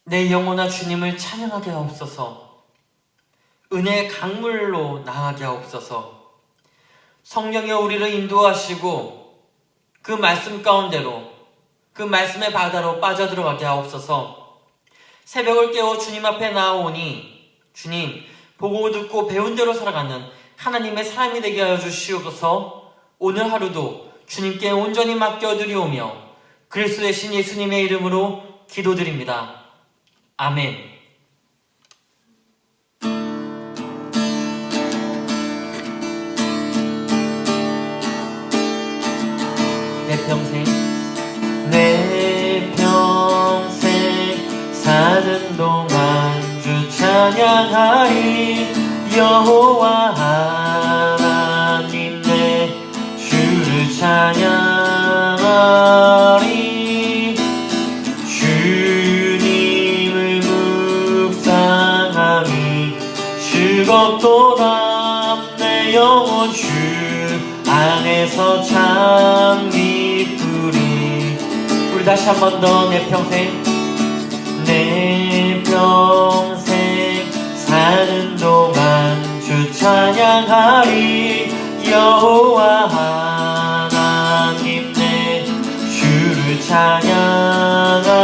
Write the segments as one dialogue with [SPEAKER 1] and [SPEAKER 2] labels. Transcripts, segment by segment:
[SPEAKER 1] 내 영혼아 주님을 찬양하게 하옵소서. 은혜의 강물로 나아가게 하옵소서. 성령여 우리를 인도하시고 그 말씀 가운데로, 그 말씀의 바다로 빠져들어가게 하옵소서. 새벽을 깨워 주님 앞에 나아오니 주님 보고 듣고 배운 대로 살아가는 하나님의 삶이 되게 하여 주시옵소서. 오늘 하루도 주님께 온전히 맡겨드리오며 그리스도의 신 예수님의 이름으로 기도드립니다. 아멘. 내 평생 사는 동안 주 찬양하리. 여호와 하나님 내 주를 찬양하리. 주님을 묵상함이 즐겁도다. 내 영혼 주 안에서 참 기쁘리. 우리 다시 한 번 더. 내 평생 사는 동안 주 찬양하리. 여호와 하나님 내 주를 찬양하리.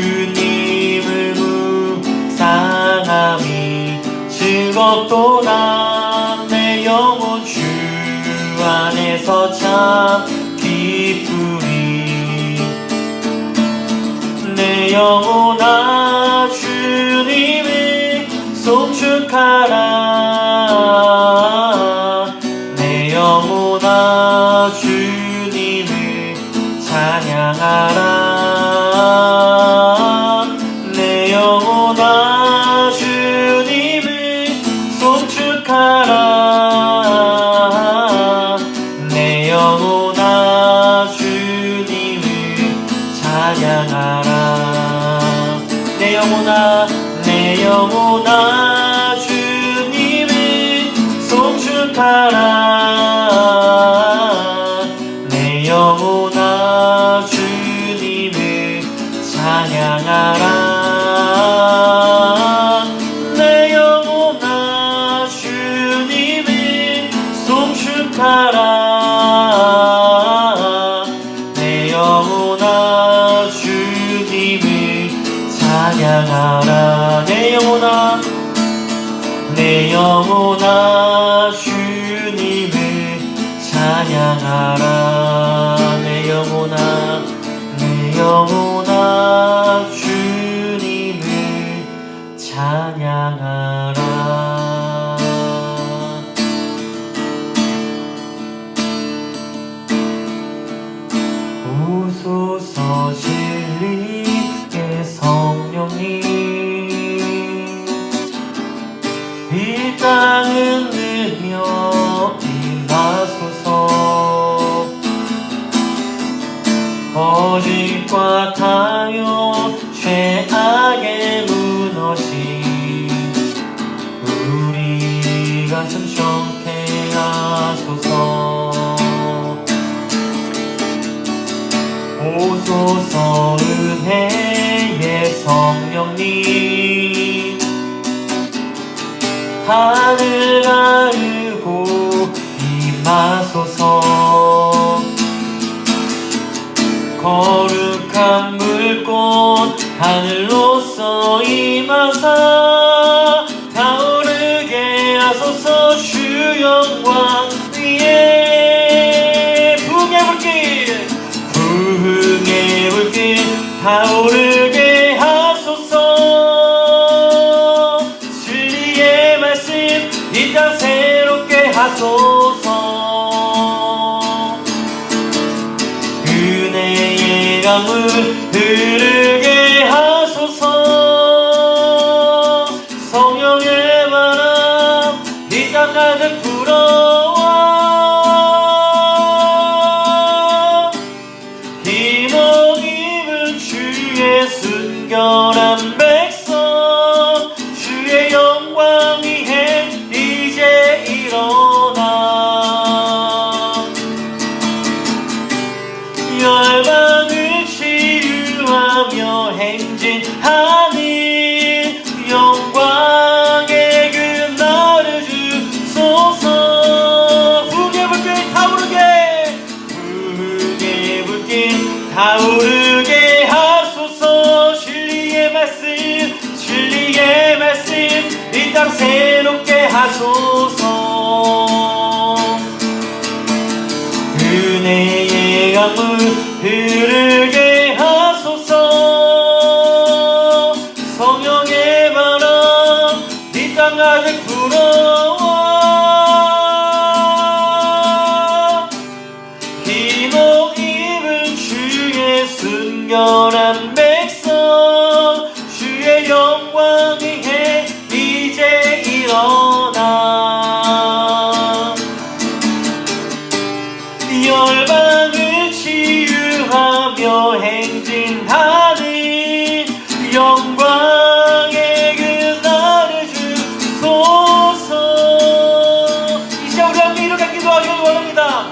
[SPEAKER 1] 주님을 묵상함이 즐겁도다. 내 영혼 주 안에서 참 기쁘리. 내 영혼아 주님을 송축하라. 내 영혼아 주님을 찬양하라. 내 영혼아 주님을 송축하라. 내 영혼아 주님을 찬양하라. 내 영혼아 주님을 송축하라. 내 영혼아 주님을 찬양하라. 내 영혼아 주님을 송축하라. 내 영혼아 주님을 찬양하라. 내 영혼아 주님을 찬양하라. 내 영혼아 주님을 찬양하라. 오소서 진리의 성령님 이 땅은 들며 임하소서. 거짓과 탕요 죄악의 무너짐 우리 가슴 청케 하소서. 오소서 은혜의 성령님 하늘 가르고 임하소서. 거룩한 불꽃 하늘로서 임하사 타오르게 하소서. 주 영광 위에 부흥의 불길 타오르게 하소서. 진리의 말씀 이 땅 타오르게 하소서. 진리의 말씀 이 땅 새롭게 하소서. 은혜의 강물 흐르게 하소서. 성령의 바람 이 땅 가득 불어와. 흰옷 입은 주의 순결한 백성, 주의 영광의 해 이제 일어나. 열방을 치유하며 행진하는 영광의 그 날을 주소서. 이제 우리 함께 이렇게 기도하기를 원합니다.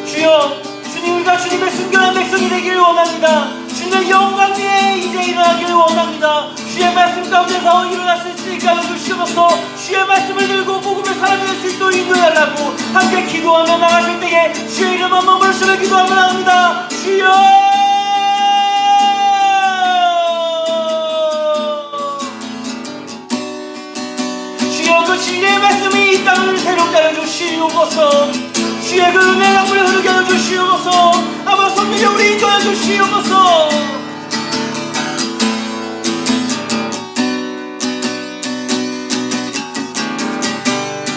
[SPEAKER 1] 주여, 주님과 주님의 순결한 백성이 되기를 원합니다. 주님의 영광 위에 이제 일어나기를 원합니다. 주의 말씀 가운데서 일어날 수 있으니까 해주시옵소서. 주의 말씀을 들고 복음을 살아낼 수 있도록 인도해달라고 함께 기도하며 나가실 때에 주의 이름 한 번 부르시며 기도하며 나갑니다. 주여, 주여, 그 진리의 말씀이 이 땅을 새롭게 하여 주시옵소서. 주의 그 은혜의 강물이 흐르게 하여 주시옵소서. 아버지 성령이 우리 인도하여 주시옵소서.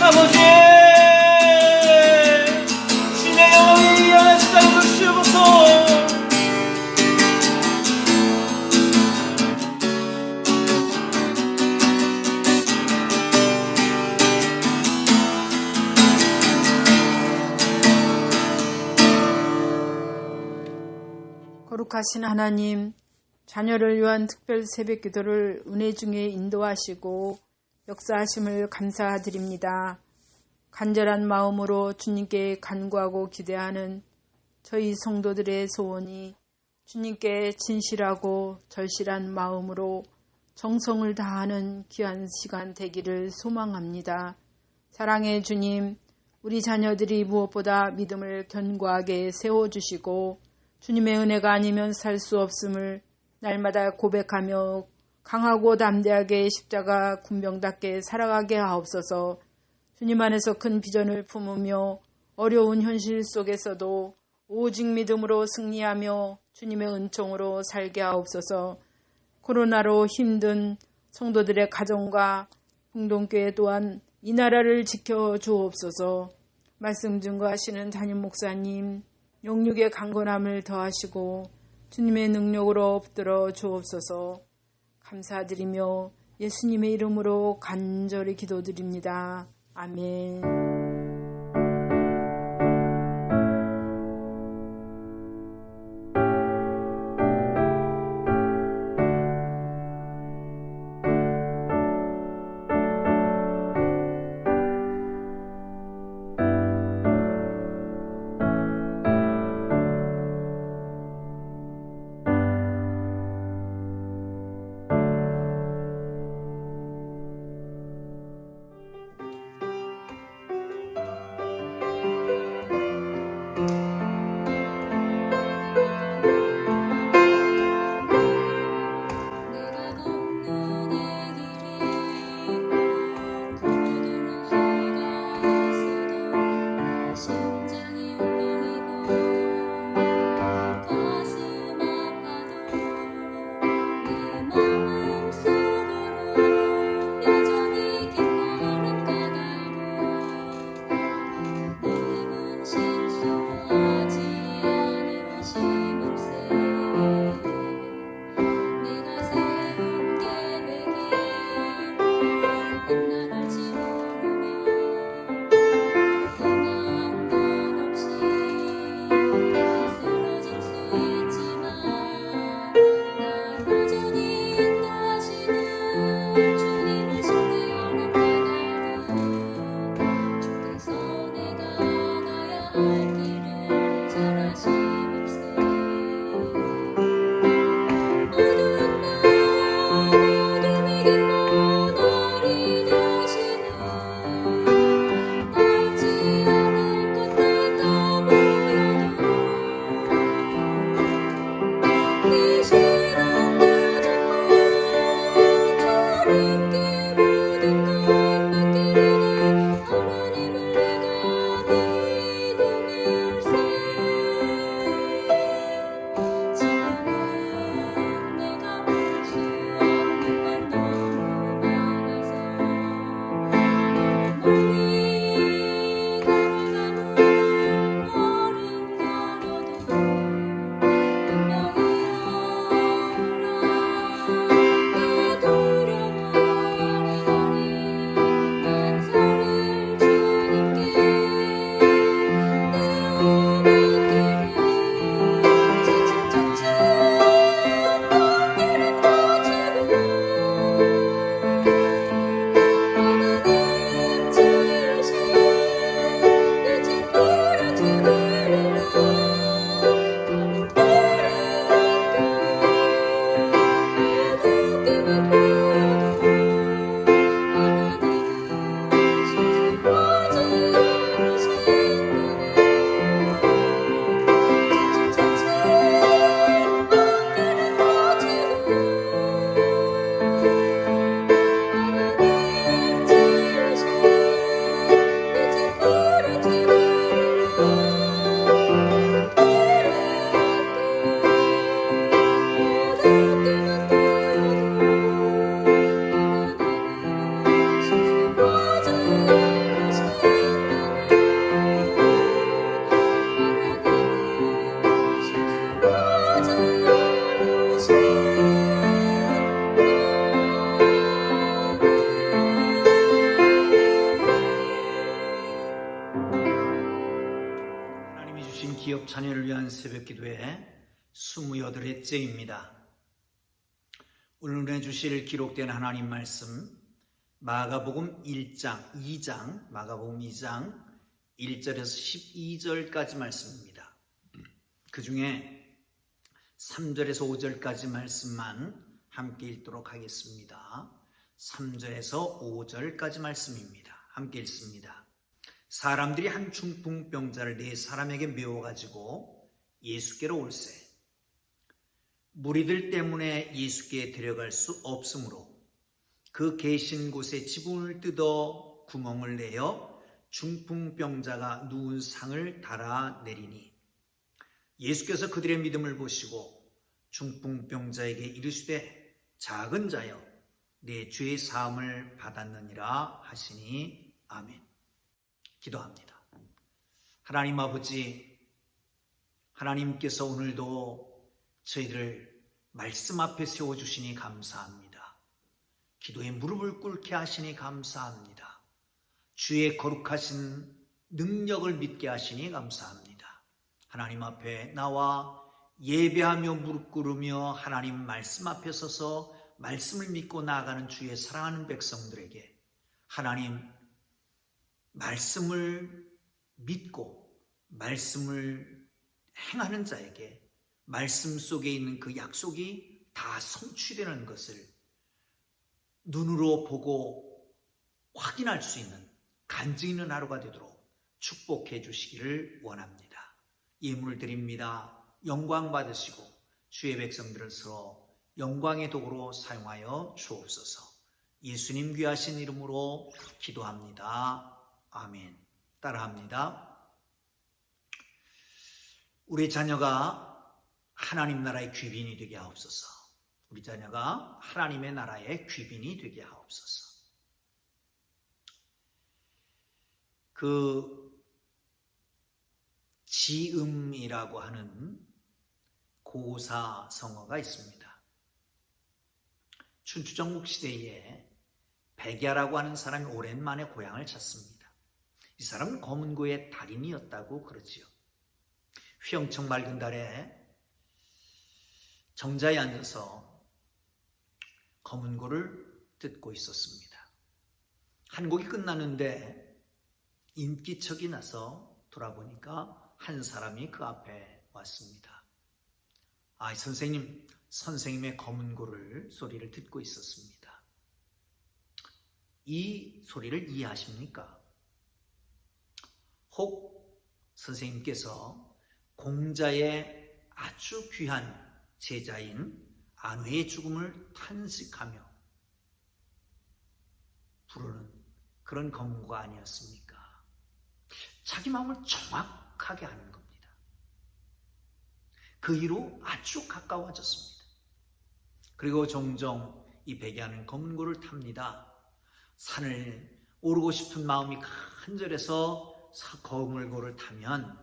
[SPEAKER 1] 아버지, 주의 영광이 일어나시게 하여 주시옵소서.
[SPEAKER 2] 거룩하신 하나님, 자녀를 위한 특별 새벽 기도를 은혜 중에 인도하시고 역사하심을 감사드립니다. 간절한 마음으로 주님께 간구하고 기대하는 저희 성도들의 소원이 주님께 진실하고 절실한 마음으로 정성을 다하는 귀한 시간 되기를 소망합니다. 사랑의 주님, 우리 자녀들이 무엇보다 믿음을 견고하게 세워주시고 주님의 은혜가 아니면 살 수 없음을 날마다 고백하며 강하고 담대하게 십자가 군병답게 살아가게 하옵소서. 주님 안에서 큰 비전을 품으며 어려운 현실 속에서도 오직 믿음으로 승리하며 주님의 은총으로 살게 하옵소서. 코로나로 힘든 성도들의 가정과 공동교회 또한 이 나라를 지켜주옵소서. 말씀 증거하시는 담임 목사님, 영육의 강건함을 더하시고 주님의 능력으로 붙들어 주옵소서. 감사드리며 예수님의 이름으로 간절히 기도드립니다. 아멘.
[SPEAKER 3] 주신 기업 자녀를 위한 새벽기도회 28회째입니다. 오늘 은혜 주실 기록된 하나님 말씀 마가복음 2장 1절에서 12절까지 말씀입니다. 그 중에 3절에서 5절까지 말씀만 함께 읽도록 하겠습니다. 3절에서 5절까지 말씀입니다. 함께 읽습니다. 사람들이 한 중풍병자를 4사람에게 메워가지고 예수께로 올세. 무리들 때문에 예수께 데려갈 수 없으므로 그 계신 곳에 지붕을 뜯어 구멍을 내어 중풍병자가 누운 상을 달아 내리니 예수께서 그들의 믿음을 보시고 중풍병자에게 이르시되 작은 자여 내 죄의 사함을 받았느니라 하시니 아멘. 기도합니다. 하나님 아버지, 하나님께서 오늘도 저희들을 말씀 앞에 세워주시니 감사합니다. 기도에 무릎을 꿇게 하시니 감사합니다. 주의 거룩하신 능력을 믿게 하시니 감사합니다. 하나님 앞에 나와 예배하며 무릎 꿇으며 하나님 말씀 앞에 서서 말씀을 믿고 나아가는 주의 사랑하는 백성들에게 하나님 말씀을 믿고 말씀을 행하는 자에게 말씀 속에 있는 그 약속이 다 성취되는 것을 눈으로 보고 확인할 수 있는 간증 있는 하루가 되도록 축복해 주시기를 원합니다. 예물을 드립니다. 영광 받으시고 주의 백성들을 서로 영광의 도구로 사용하여 주옵소서. 예수님 귀하신 이름으로 기도합니다. 아멘. 따라합니다. 우리 자녀가 하나님 나라의 귀빈이 되게 하옵소서. 우리 자녀가 하나님의 나라의 귀빈이 되게 하옵소서. 그 지음이라고 하는 고사 성어가 있습니다. 춘추전국 시대에 백야라고 하는 사람이 오랜만에 고향을 찾습니다. 이 사람은 검은고의 달인이었다고 그러지요. 휘영청 맑은 달에 정자에 앉아서 검은고를 뜯고 있었습니다. 한 곡이 끝났는데 인기척이 나서 돌아보니까 한 사람이 그 앞에 왔습니다. 선생님의 검은고를 소리를 듣고 있었습니다. 이 소리를 이해하십니까? 혹 선생님께서 공자의 아주 귀한 제자인 안회의 죽음을 탄식하며 부르는 그런 검은고가 아니었습니까? 자기 마음을 정확하게 아는 겁니다. 그 이후로 아주 가까워졌습니다. 그리고 종종 이 백야는 검은고를 탑니다. 산을 오르고 싶은 마음이 간절해서 검은고를 타면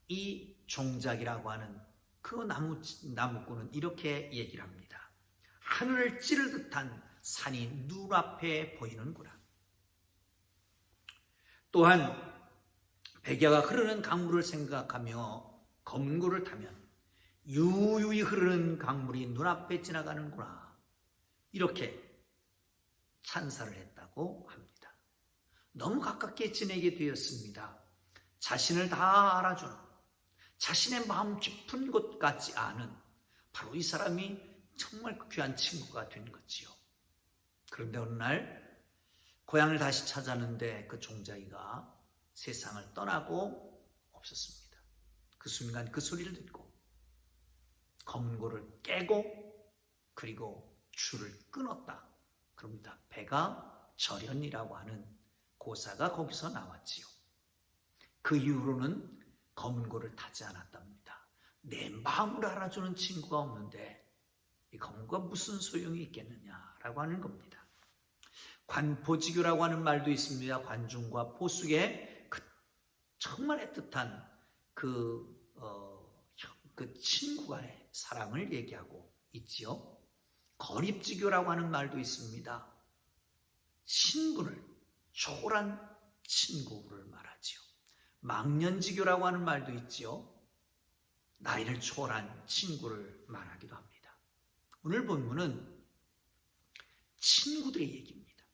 [SPEAKER 3] 이 종작이라고 하는 그 나무꾼은 이렇게 얘기를 합니다. 하늘을 찌를 듯한 산이 눈앞에 보이는구나. 또한 백야가 흐르는 강물을 생각하며 검은고를 타면 유유히 흐르는 강물이 눈앞에 지나가는구나. 이렇게 찬사를 했다고 합니다. 너무 가깝게 지내게 되었습니다. 자신을 다 알아주는, 자신의 마음 깊은 곳 같지 않은 바로 이 사람이 정말 귀한 친구가 된 거지요. 그런데 어느 날 고향을 다시 찾았는데 그 종자이가 세상을 떠나고 없었습니다. 그 순간 그 소리를 듣고 검은고를 깨고 그리고 줄을 끊었다. 그럽니다. 배가 절연이라고 하는 고사가 거기서 나왔지요. 그 이후로는 검은고를 타지 않았답니다. 내 마음을 알아주는 친구가 없는데 이 검은고가 무슨 소용이 있겠느냐라고 하는 겁니다. 관포지교라고 하는 말도 있습니다. 관중과 포숙의 그 정말 애틋한 그 친구 간의 사랑을 얘기하고 있지요. 거립지교라고 하는 말도 있습니다. 신분을 초월한 친구를 말하지요. 망년지교라고 하는 말도 있지요. 나이를 초월한 친구를 말하기도 합니다. 오늘 본문은 친구들의 얘기입니다.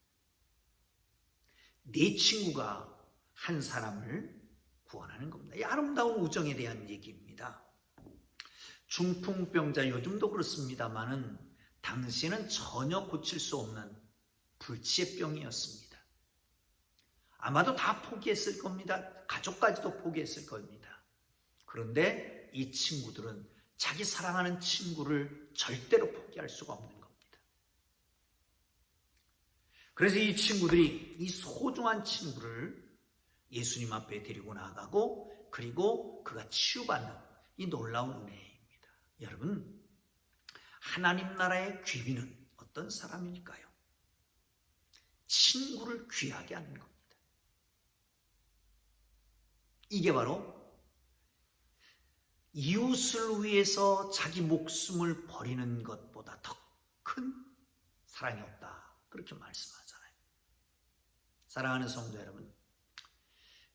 [SPEAKER 3] 네 친구가 한 사람을 구원하는 겁니다. 이 아름다운 우정에 대한 얘기입니다. 중풍병자, 요즘도 그렇습니다만은 당시에는 전혀 고칠 수 없는 불치의 병이었습니다. 아마도 다 포기했을 겁니다. 가족까지도 포기했을 겁니다. 그런데 이 친구들은 자기 사랑하는 친구를 절대로 포기할 수가 없는 겁니다. 그래서 이 친구들이 이 소중한 친구를 예수님 앞에 데리고 나가고 그리고 그가 치유받는 이 놀라운 은혜입니다. 여러분, 하나님 나라의 귀비는 어떤 사람일까요? 친구를 귀하게 하는 겁니다. 이게 바로 이웃을 위해서 자기 목숨을 버리는 것보다 더 큰 사랑이 없다. 그렇게 말씀하잖아요. 사랑하는 성도 여러분,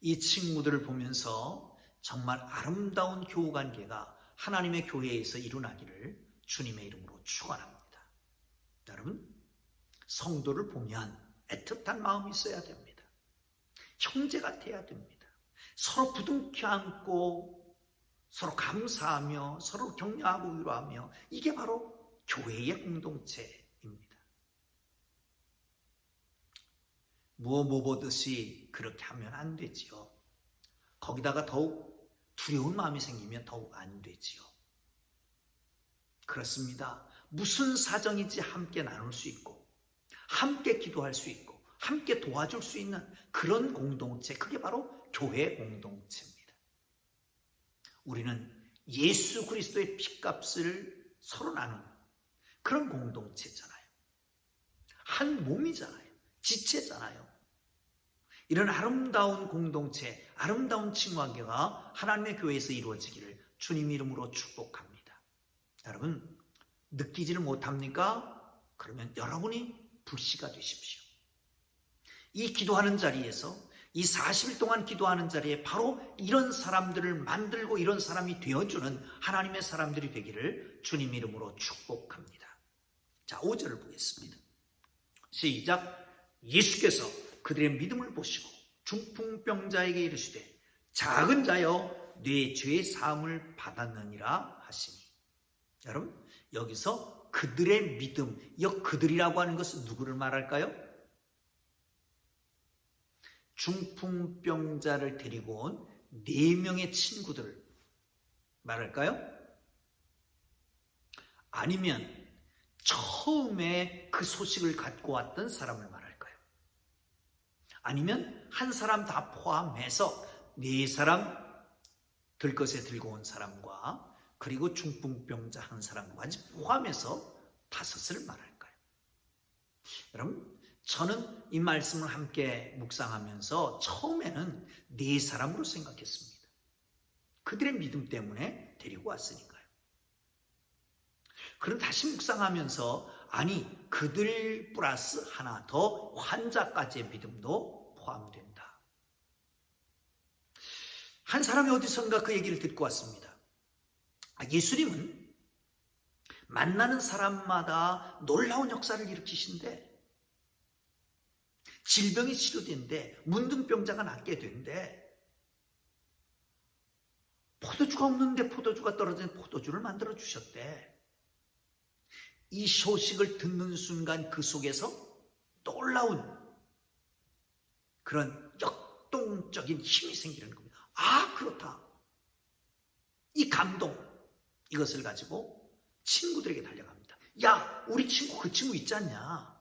[SPEAKER 3] 이 친구들을 보면서 정말 아름다운 교우관계가 하나님의 교회에서 일어나기를 주님의 이름으로 축원합니다. 여러분, 성도를 보면 애틋한 마음이 있어야 됩니다. 형제 같아야 됩니다. 서로 부둥켜 안고 서로 감사하며 서로 격려하고 위로하며, 이게 바로 교회의 공동체입니다. 뭐 보듯이 그렇게 하면 안 되지요. 거기다가 더욱 두려운 마음이 생기면 더욱 안 되지요. 그렇습니다. 무슨 사정인지 함께 나눌 수 있고 함께 기도할 수 있고 함께 도와줄 수 있는 그런 공동체, 그게 바로 교회 공동체입니다. 우리는 예수 그리스도의 피값을 서로 나누는 그런 공동체잖아요. 한 몸이잖아요. 지체잖아요. 이런 아름다운 공동체, 아름다운 친구관계가 하나님의 교회에서 이루어지기를 주님 이름으로 축복합니다. 여러분, 느끼지를 못합니까? 그러면 여러분이 불씨가 되십시오. 이 기도하는 자리에서, 이 40일 동안 기도하는 자리에 바로 이런 사람들을 만들고 이런 사람이 되어주는 하나님의 사람들이 되기를 주님 이름으로 축복합니다. 자, 5절을 보겠습니다. 시작. 예수께서 그들의 믿음을 보시고 중풍병자에게 이르시되 작은 자여 네 죄의 사함을 받았느니라 하시니. 여러분, 여기서 그들의 믿음, 이 그들이라고 하는 것은 누구를 말할까요? 중풍병자를 데리고 온 4명의 친구들을 말할까요? 아니면 처음에 그 소식을 갖고 왔던 사람을 말할까요? 아니면 한 사람 다 포함해서 4사람 들것에 들고 온 사람과 그리고 중풍병자 한 사람까지 포함해서 5을 말할까요? 여러분, 저는 이 말씀을 함께 묵상하면서 처음에는 4사람으로 생각했습니다. 그들의 믿음 때문에 데리고 왔으니까요. 그럼 다시 묵상하면서 아니, 그들 플러스 하나 더 환자까지의 믿음도 포함된다. 한 사람이 어디선가 그 얘기를 듣고 왔습니다. 예수님은 만나는 사람마다 놀라운 역사를 일으키신데, 질병이 치료된대, 문둥병자가 낫게 된대, 포도주가 없는데 포도주가 떨어진 포도주를 만들어 주셨대. 이 소식을 듣는 순간 그 속에서 놀라운 그런 역동적인 힘이 생기는 겁니다. 아, 그렇다. 이 감동, 이것을 가지고 친구들에게 달려갑니다. 야, 우리 친구, 그 친구 있지 않냐?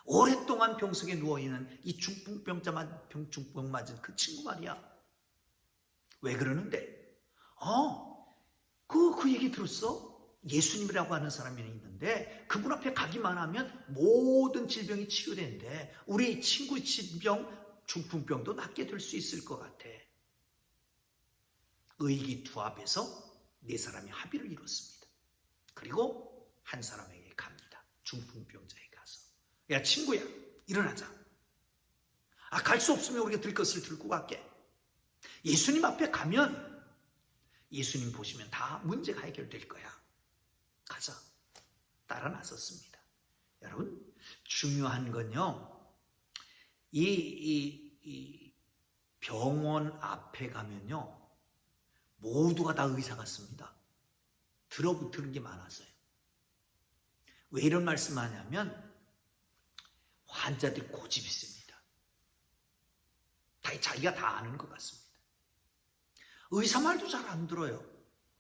[SPEAKER 3] 오랫동안 병석에 누워있는 이 중풍병 맞은 그 친구 말이야. 왜 그러는데? 그 얘기 들었어? 예수님이라고 하는 사람이 있는데 그분 앞에 가기만 하면 모든 질병이 치료된대. 우리 친구 질병, 중풍병도 낫게 될 수 있을 것 같아. 의기투합해서 4사람이 합의를 이뤘습니다. 그리고 한 사람에게 갑니다. 중풍병자에게 가서, 야, 친구야, 일어나자. 갈 수 없으면 우리가 들 것을 들고 갈게. 예수님 앞에 가면 예수님 보시면 다 문제가 해결될 거야. 가자. 따라 나섰습니다. 여러분, 중요한 건요, 이 병원 앞에 가면요, 모두가 다 의사 같습니다. 들어붙는 게 많았어요. 왜 이런 말씀 하냐면, 환자들이 고집이 있습니다. 자기가 다 아는 것 같습니다. 의사 말도 잘 안 들어요.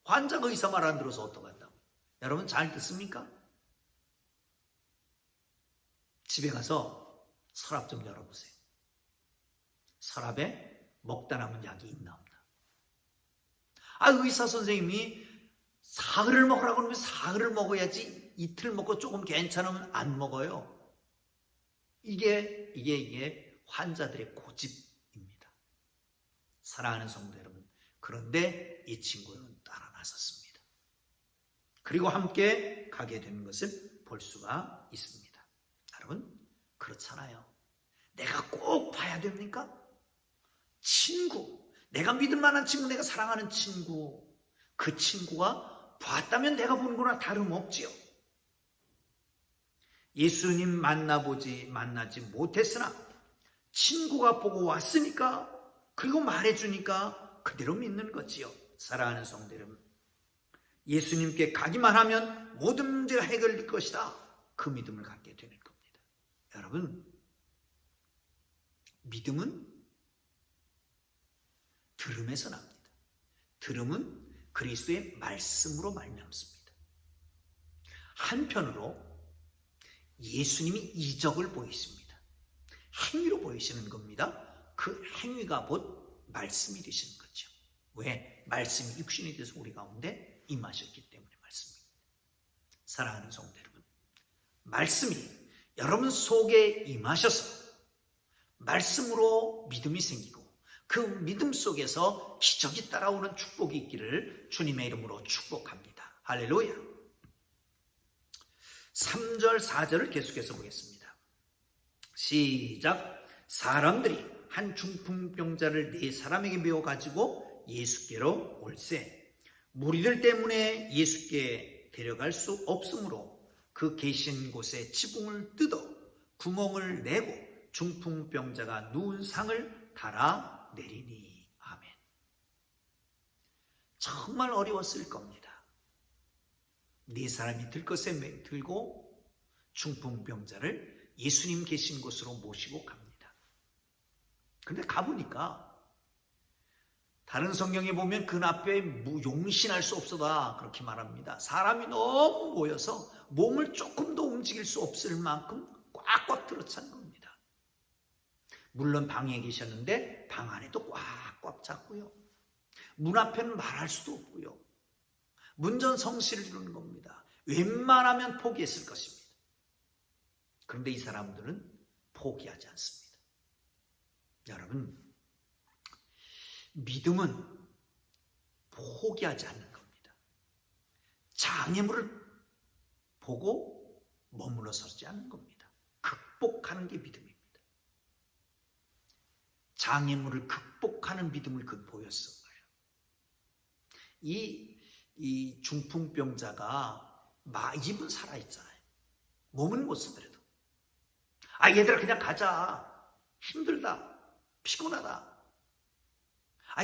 [SPEAKER 3] 환자가 의사 말 안 들어서 어떡한다고. 여러분 잘 듣습니까? 집에 가서 서랍 좀 열어보세요. 서랍에 먹다 남은 약이 있나 없나. 의사 선생님이 사흘을 먹으라고 그러면 사흘을 먹어야지 이틀 먹고 조금 괜찮으면 안 먹어요. 이게 환자들의 고집입니다. 사랑하는 성도 여러분, 그런데 이 친구는 따라 나섰습니다. 그리고 함께 가게 되는 것을 볼 수가 있습니다. 여러분, 그렇잖아요. 내가 꼭 봐야 됩니까? 친구, 내가 믿을 만한 친구, 내가 사랑하는 친구, 그 친구가 봤다면 내가 보는 거나 다름없지요. 예수님 만나지 못했으나 친구가 보고 왔으니까, 그리고 말해주니까 그대로 믿는 거지요. 사랑하는 성도 여러분, 예수님께 가기만 하면 모든 문제가 해결될 것이다. 그 믿음을 갖게 되는 겁니다. 여러분, 믿음은 들음에서 납니다. 들음은 그리스도의 말씀으로 말미암습니다. 한편으로 예수님이 이적을 보이십니다. 행위로 보이시는 겁니다. 그 행위가 곧 말씀이 되시는 거죠. 왜? 말씀이 육신이 돼서 우리 가운데 임하셨기 때문에 말씀입니다. 사랑하는 성도 여러분, 말씀이 여러분 속에 임하셔서 말씀으로 믿음이 생기고 그 믿음 속에서 기적이 따라오는 축복이 있기를 주님의 이름으로 축복합니다. 할렐루야. 3절 4절을 계속해서 보겠습니다. 시작. 사람들이 한 중풍병자를 4사람에게 메워 가지고 예수께로 올세 무리들 때문에 예수께 데려갈 수 없으므로 그 계신 곳에 지붕을 뜯어 구멍을 내고 중풍병자가 누운 상을 달아 내리니. 아멘. 정말 어려웠을 겁니다. 4사람이 들것에 들고 중풍병자를 예수님 계신 곳으로 모시고 갑니다. 그런데 가보니까 다른 성경에 보면 그 앞에 용신할 수 없어다 그렇게 말합니다. 사람이 너무 모여서 몸을 조금도 움직일 수 없을 만큼 꽉꽉 들어찬 겁니다. 물론 방에 계셨는데 방 안에도 꽉꽉 찼고요. 문 앞에는 말할 수도 없고요. 문전성시를 이루는 겁니다. 웬만하면 포기했을 것입니다. 그런데 이 사람들은 포기하지 않습니다. 여러분, 믿음은 포기하지 않는 겁니다. 장애물을 보고 머물러 서지 않는 겁니다. 극복하는 게 믿음입니다. 장애물을 극복하는 믿음을 보였어요. 이 중풍병자가 입은 살아있잖아요. 몸은 못 쓰더라도. 얘들아 그냥 가자. 힘들다. 피곤하다.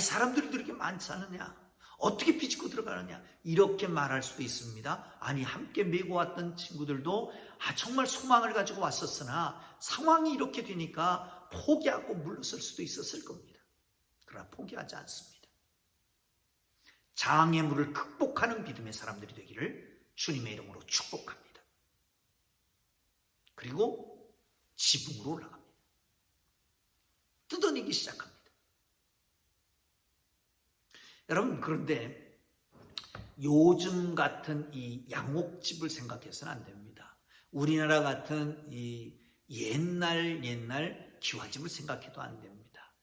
[SPEAKER 3] 사람들이 이렇게 많지 않느냐? 어떻게 비집고 들어가느냐? 이렇게 말할 수도 있습니다. 함께 메고 왔던 친구들도 정말 소망을 가지고 왔었으나 상황이 이렇게 되니까 포기하고 물러설 수도 있었을 겁니다. 그러나 포기하지 않습니다. 장애물을 극복하는 믿음의 사람들이 되기를 주님의 이름으로 축복합니다. 그리고 지붕으로 올라갑니다. 뜯어내기 시작합니다. 여러분, 그런데 요즘 같은 이 양옥집을 생각해서는 안 됩니다. 우리나라 같은 이 옛날 기와집을 생각해도 안 됩니다.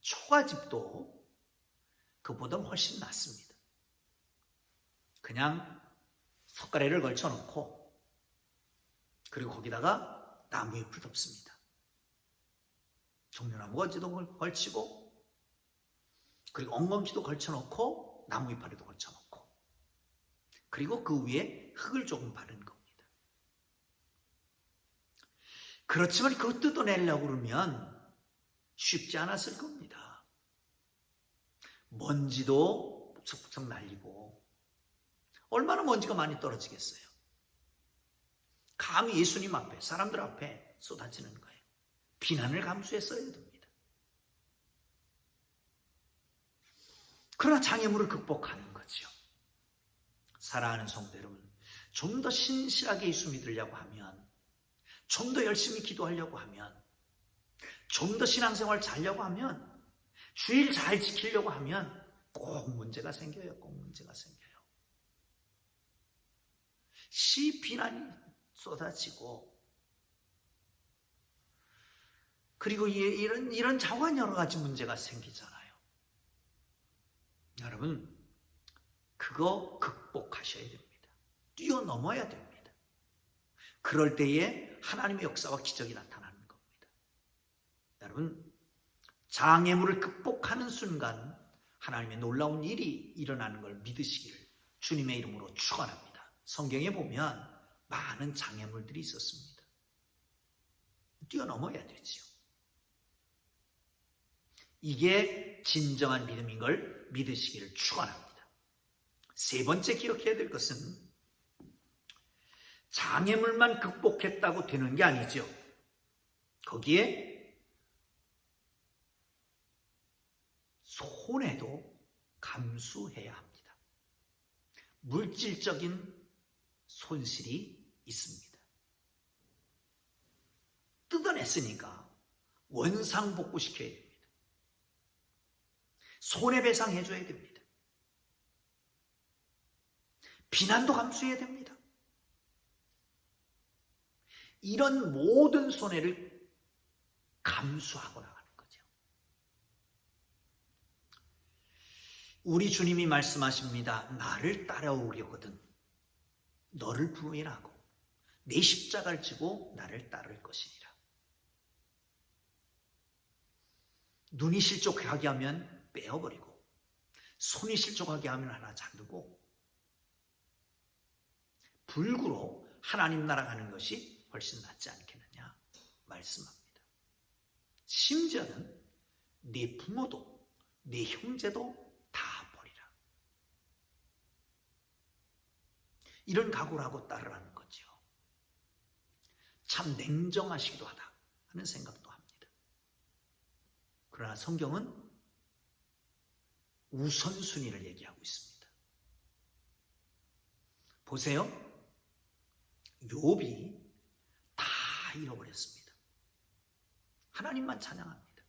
[SPEAKER 3] 초가집도 그보다 훨씬 낫습니다. 그냥 석가래를 걸쳐놓고 그리고 거기다가 나무 잎을 덮습니다. 종려나무 어지도 걸치고 그리고 엉겅퀴도 걸쳐놓고 나무 이파리도 걸쳐놓고, 그리고 그 위에 흙을 조금 바른 겁니다. 그렇지만 그거 뜯어내려고 그러면 쉽지 않았을 겁니다. 먼지도 푹석푹석 날리고, 얼마나 먼지가 많이 떨어지겠어요. 감히 예수님 앞에, 사람들 앞에 쏟아지는 거예요. 비난을 감수했어야 됩니다. 그러나 장애물을 극복하는 거죠. 사랑하는 성도 여러분, 좀 더 신실하게 예수 믿으려고 하면, 좀 더 열심히 기도하려고 하면, 좀 더 신앙생활 잘하려고 하면, 주일 잘 지키려고 하면 꼭 문제가 생겨요. 꼭 문제가 생겨요. 시 비난이 쏟아지고, 그리고 이런 자관 여러 가지 문제가 생기잖아요. 여러분, 그거 극복하셔야 됩니다. 뛰어넘어야 됩니다. 그럴 때에 하나님의 역사와 기적이 나타나는 겁니다. 여러분, 장애물을 극복하는 순간 하나님의 놀라운 일이 일어나는 걸 믿으시기를 주님의 이름으로 축원합니다. 성경에 보면 많은 장애물들이 있었습니다. 뛰어넘어야 되지요. 이게 진정한 믿음인 걸 믿으시기를 축원합니다. 세 번째 기억해야 될 것은 장애물만 극복했다고 되는 게 아니죠. 거기에 손해도 감수해야 합니다. 물질적인 손실이 있습니다. 뜯어냈으니까 원상복구시켜야 됩니다. 손해배상해줘야 됩니다. 비난도 감수해야 됩니다. 이런 모든 손해를 감수하고 나가는 거죠. 우리 주님이 말씀하십니다. 나를 따라오려거든 너를 부인하고 내 십자가를 지고 나를 따를 것이니라. 눈이 실족하게 하면 빼어버리고, 손이 실족하게 하면 하나 자르고, 불구로 하나님 나라 가는 것이 훨씬 낫지 않겠느냐 말씀합니다. 심지어는 네 부모도 네 형제도 다 버리라. 이런 각오를 하고 따르라는 거죠. 참 냉정하시기도 하다 하는 생각도 합니다. 그러나 성경은 우선순위를 얘기하고 있습니다. 보세요. 욥이 다 잃어버렸습니다. 하나님만 찬양합니다.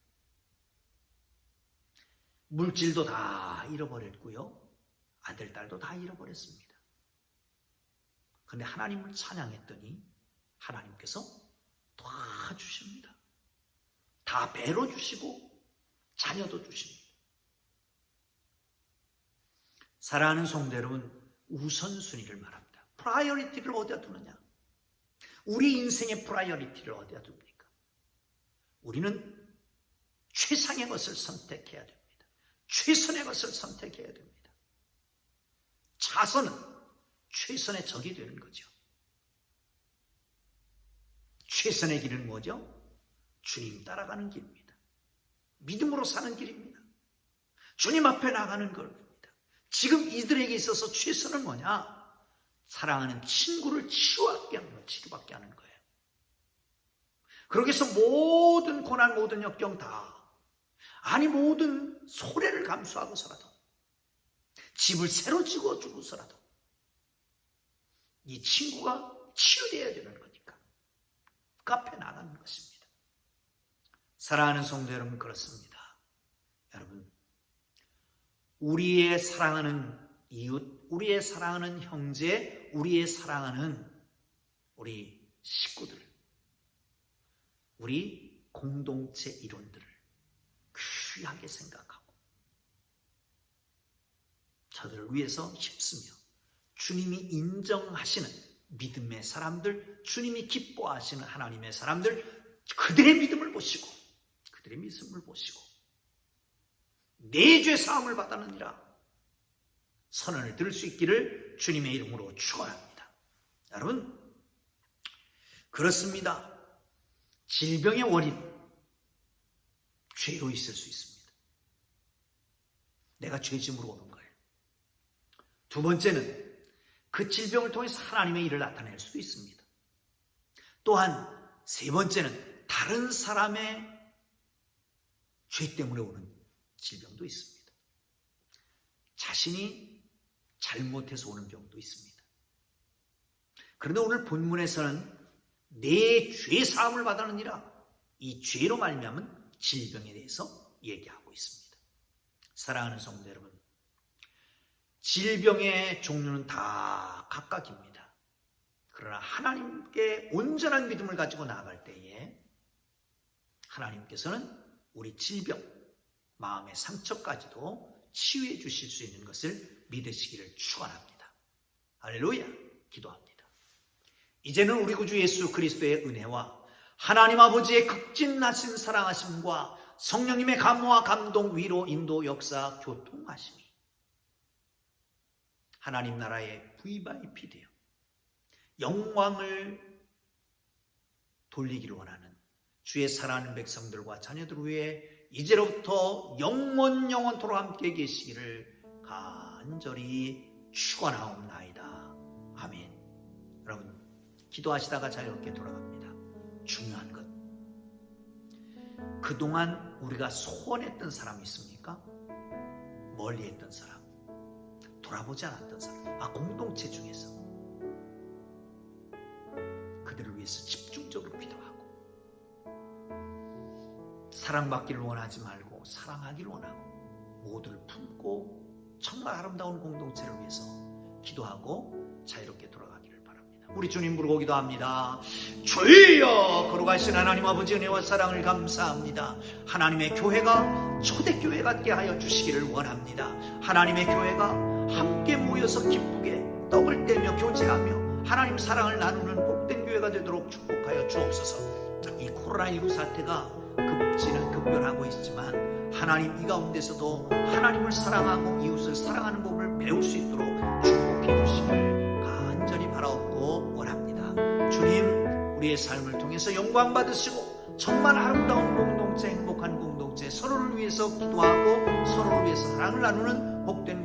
[SPEAKER 3] 물질도 다 잃어버렸고요. 아들, 딸도 다 잃어버렸습니다. 그런데 하나님을 찬양했더니 하나님께서 다 주십니다. 다 배로 주시고 자녀도 주십니다. 사랑하는 성도 여러분, 우선순위를 말합니다. 프라이어리티를 어디다 두느냐? 우리 인생의 프라이어리티를 어디다 둡니까? 우리는 최상의 것을 선택해야 됩니다. 최선의 것을 선택해야 됩니다. 자선은 최선의 적이 되는 거죠. 최선의 길은 뭐죠? 주님 따라가는 길입니다. 믿음으로 사는 길입니다. 주님 앞에 나가는 겁니다. 지금 이들에게 있어서 최선은 뭐냐? 사랑하는 친구를 치유받게 하는 거예요. 그러기 위해서 모든 고난, 모든 역경 모든 손해를 감수하고서라도, 집을 새로 지어주고서라도 이 친구가 치유되어야 되는 거니까 그 앞에 나가는 것입니다. 사랑하는 성도 여러분, 그렇습니다. 여러분, 우리의 사랑하는 이웃, 우리의 사랑하는 형제, 우리의 사랑하는 우리 식구들, 우리 공동체 일원들을 귀하게 생각하고 저들을 위해서 힘쓰며 주님이 인정하시는 믿음의 사람들, 주님이 기뻐하시는 하나님의 사람들, 그들의 믿음을 보시고 내 죄 사함을 받았느니라 선언을 들을 수 있기를 주님의 이름으로 축원합니다. 여러분, 그렇습니다. 질병의 원인, 죄로 있을 수 있습니다. 내가 죄짐으로 오는 거예요. 두 번째는 그 질병을 통해서 하나님의 일을 나타낼 수도 있습니다. 또한 세 번째는 다른 사람의 죄 때문에 오는 질병도 있습니다. 자신이 잘못해서 오는 병도 있습니다. 그런데 오늘 본문에서는 내 죄 사함을 받았느니라, 이 죄로 말미암은 질병에 대해서 얘기하고 있습니다. 사랑하는 성도 여러분, 질병의 종류는 다 각각입니다. 그러나 하나님께 온전한 믿음을 가지고 나아갈 때에 하나님께서는 우리 질병, 마음의 상처까지도 치유해 주실 수 있는 것을 믿으시기를 축원합니다. 할렐루야, 기도합니다. 이제는 우리 구주 예수 그리스도의 은혜와 하나님 아버지의 극진하신 사랑하심과 성령님의 감화와 감동, 위로, 인도, 역사, 교통하심이 하나님 나라의 VVIP 되어 영광을 돌리기를 원하는 주의 사랑하는 백성들과 자녀들 위해 이제로부터 영원토록 함께 계시기를 간절히 축원하옵나이다. 아멘. 여러분, 기도하시다가 자유롭게 돌아갑니다. 중요한 것, 그동안 우리가 소원했던 사람이 있습니까? 멀리했던 사람, 돌아보지 않았던 사람, 공동체 중에서 그들을 위해서 집중적으로 기도하고, 사랑받기를 원하지 말고 사랑하기를 원하고, 모두를 품고 정말 아름다운 공동체를 위해서 기도하고 자유롭게 돌아가기를 바랍니다. 우리 주님 부르고 기도합니다. 주여, 거룩하신 하나님 아버지 은혜와 사랑을 감사합니다. 하나님의 교회가 초대교회 같게 하여 주시기를 원합니다. 하나님의 교회가 함께 모여서 기쁘게 떡을 떼며 교제하며 하나님 사랑을 나누는 복된 교회가 되도록 축복하여 주옵소서. 이 코로나19 사태가 급변하고 있지만 하나님, 이 가운데서도 하나님을 사랑하고 이웃을 사랑하는 법을 배울 수 있도록 축복해 주시길 간절히 바라옵고 원합니다. 주님, 우리의 삶을 통해서 영광 받으시고 정말 아름다운 공동체, 행복한 공동체, 서로를 위해서 기도하고 서로를 위해서 사랑을 나누는 복된